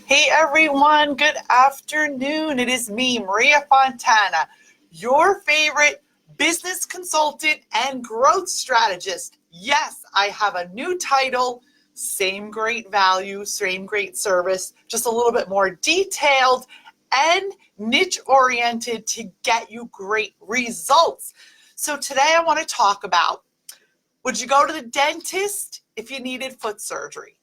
Hey everyone, good afternoon. It is me, Maria Fontana, your favorite business consultant and growth strategist. Yes, I have a new title, same great value, same great service, just a little bit more detailed and niche oriented to get you great results. So today I want to talk about, would you go to the dentist if you needed foot surgery?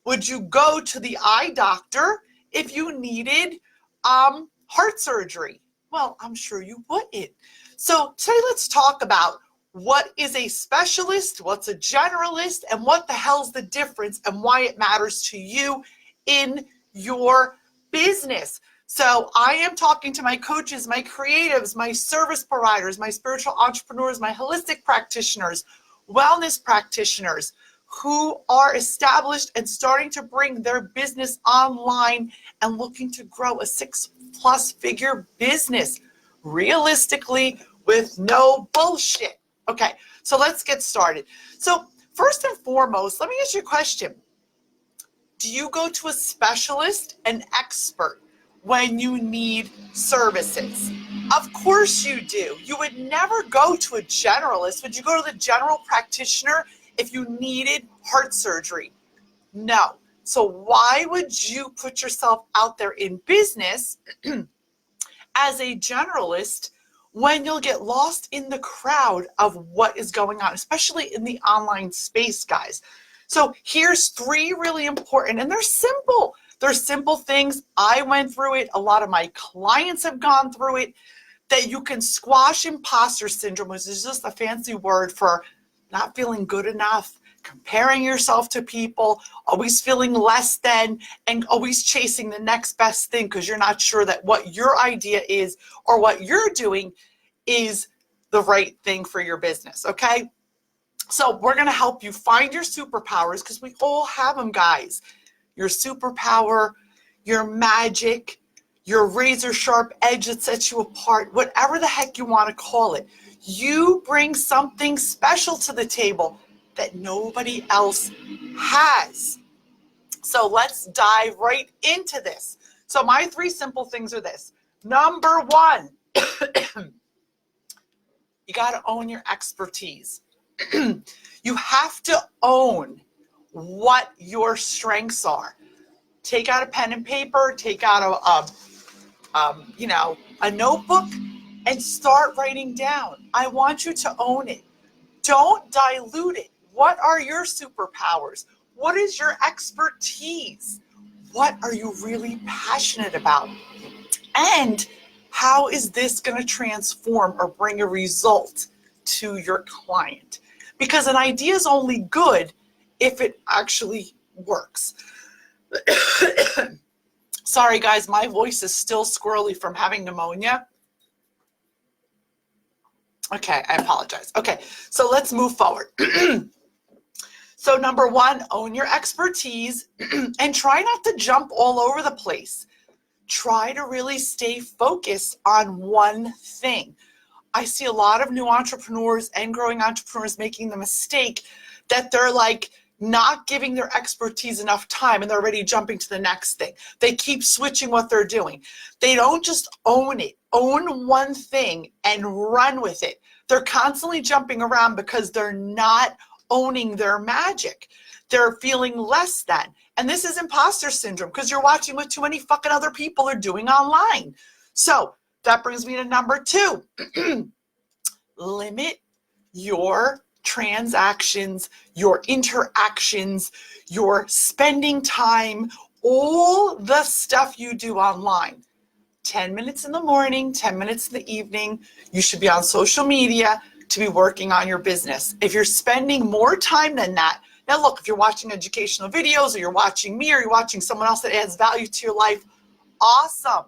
Would you go to the eye doctor if you needed heart surgery? Well, I'm sure you wouldn't. So today let's talk about what is a specialist, what's a generalist, and what the hell's the difference and why it matters to you in your business. So I am talking to my coaches, my creatives, my service providers, my spiritual entrepreneurs, my holistic practitioners, wellness practitioners, who are established and starting to bring their business online and looking to grow a 6+ figure business realistically with no bullshit. Okay, so let's get started. So first and foremost, let me ask you a question. Do you go to a specialist, an expert, when you need services? Of course you do. You would never go to a generalist. Would you go to the general practitioner if you needed heart surgery? No. So why would you put yourself out there in business as a generalist when you'll get lost in the crowd of what is going on, especially in the online space, guys? So here's 3 really important, and they're simple. They're simple things. I went through it. A lot of my clients have gone through it, that you can squash imposter syndrome, which is just a fancy word for not feeling good enough, comparing yourself to people, always feeling less than, and always chasing the next best thing because you're not sure that what your idea is or what you're doing is the right thing for your business, okay? So we're going to help you find your superpowers because we all have them, guys. Your superpower, your magic, your razor sharp edge that sets you apart, whatever the heck you want to call it. You bring something special to the table that nobody else has. So let's dive right into this. So my 3 simple things are this. Number 1, you got to own your expertise. You have to own what your strengths are. Take out a pen and paper, take out a notebook, and start writing down. I want you to own it. Don't dilute it. What are your superpowers? What is your expertise? What are you really passionate about? And how is this going to transform or bring a result to your client? Because an idea is only good if it actually works. Sorry, guys, my voice is still squirrely from having pneumonia. Okay, I apologize. Okay, so let's move forward. So number 1, own your expertise and try not to jump all over the place. Try to really stay focused on one thing. I see a lot of new entrepreneurs and growing entrepreneurs making the mistake that they're like not giving their expertise enough time and they're already jumping to the next thing. They keep switching what they're doing. They don't just own it. Own one thing and run with it. They're constantly jumping around because they're not owning their magic. They're feeling less than. And this is imposter syndrome because you're watching what too many fucking other people are doing online. So that brings me to number 2. Limit your transactions, your interactions, your spending time, all the stuff you do online. 10 minutes in the morning, 10 minutes in the evening, you should be on social media to be working on your business. If you're spending more time than that, now look, if you're watching educational videos or you're watching me or you're watching someone else that adds value to your life, awesome.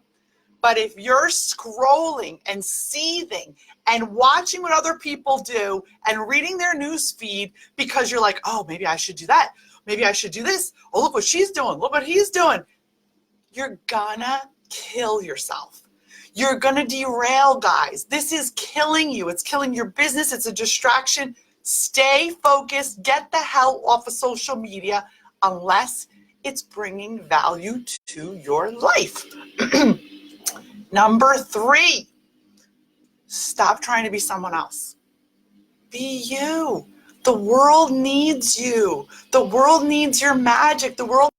But if you're scrolling and seething and watching what other people do and reading their news feed because you're like, oh, maybe I should do that. Maybe I should do this. Oh, look what she's doing. Look what he's doing. You're gonna kill yourself. You're gonna derail, guys. This is killing you. It's killing your business. It's a distraction. Stay focused. Get the hell off of social media unless It's bringing value to your life. Number 3, stop trying to be someone else. Be you. The world needs you. The world needs your magic. The world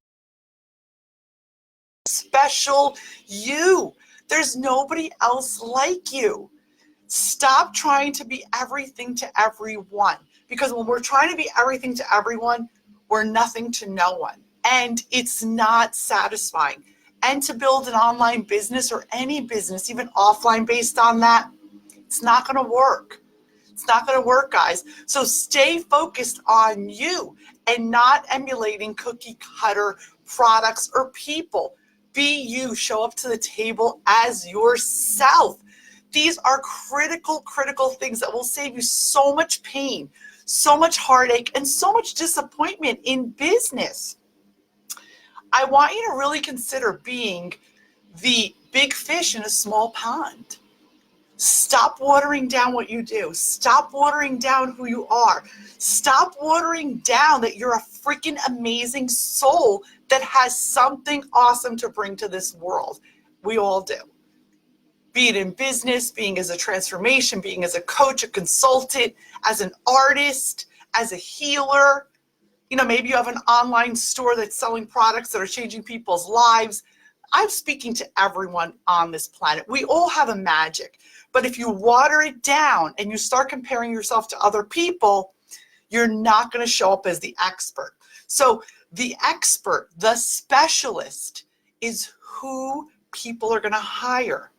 needs special you. There's nobody else like you. Stop trying to be everything to everyone. Because when we're trying to be everything to everyone, we're nothing to no one. And it's not satisfying. And to build an online business or any business, even offline based on that, it's not going to work. It's not going to work, guys. So stay focused on you and not emulating cookie cutter products or people. Be you. Show up to the table as yourself. These are critical things that will save you so much pain, so much heartache, and so much disappointment in business. I want you to really consider being the big fish in a small pond. Stop watering down what you do. Stop watering down who you are. Stop watering down that you're a freaking amazing soul that has something awesome to bring to this world. We all do. Be it in business, being as a transformation, being as a coach, a consultant, as an artist, as a healer. You know, maybe you have an online store that's selling products that are changing people's lives. I'm speaking to everyone on this planet. We all have a magic. But if you water it down and you start comparing yourself to other people, you're not going to show up as the expert. So the expert, the specialist, is who people are going to hire.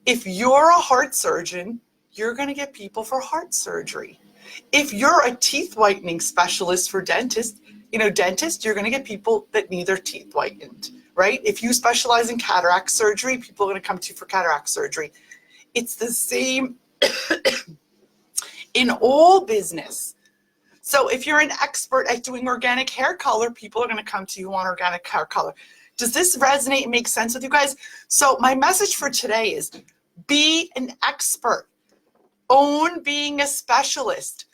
If you're a heart surgeon, you're going to get people for heart surgery. If you're a teeth whitening specialist for dentist, you're going to get people that need their teeth whitened, right? If you specialize in cataract surgery, people are going to come to you for cataract surgery. It's the same in all business. So if you're an expert at doing organic hair color, people are going to come to you on organic hair color. Does this resonate and make sense with you guys? So my message for today is be an expert. Own being a specialist.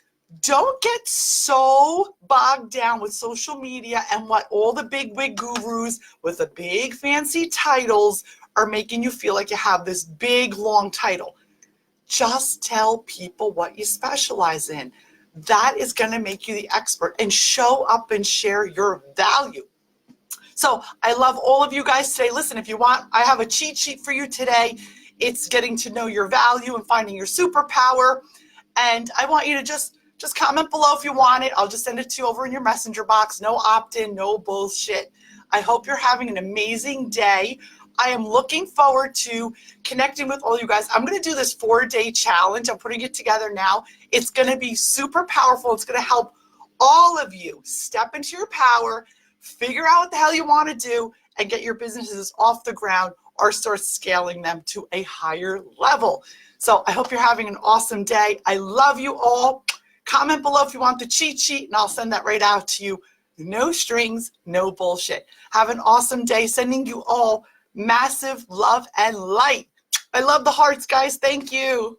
Don't get so bogged down with social media and what all the big wig gurus with the big fancy titles are making you feel like you have this big long title. Just tell people what you specialize in. That is going to make you the expert, and show up and share your value. So I love all of you guys today. Listen, if you want, I have a cheat sheet for you today. It's getting to know your value and finding your superpower. And I want you to just comment below if you want it. I'll just send it to you over in your messenger box. No opt-in, no bullshit. I hope you're having an amazing day. I am looking forward to connecting with all you guys. I'm going to do this 4-day challenge. I'm putting it together now. It's going to be super powerful. It's going to help all of you step into your power, figure out what the hell you want to do, and get your businesses off the ground or start scaling them to a higher level. So I hope you're having an awesome day. I love you all. Comment below if you want the cheat sheet, and I'll send that right out to you. No strings, no bullshit. Have an awesome day. Sending you all massive love and light. I love the hearts, guys. Thank you.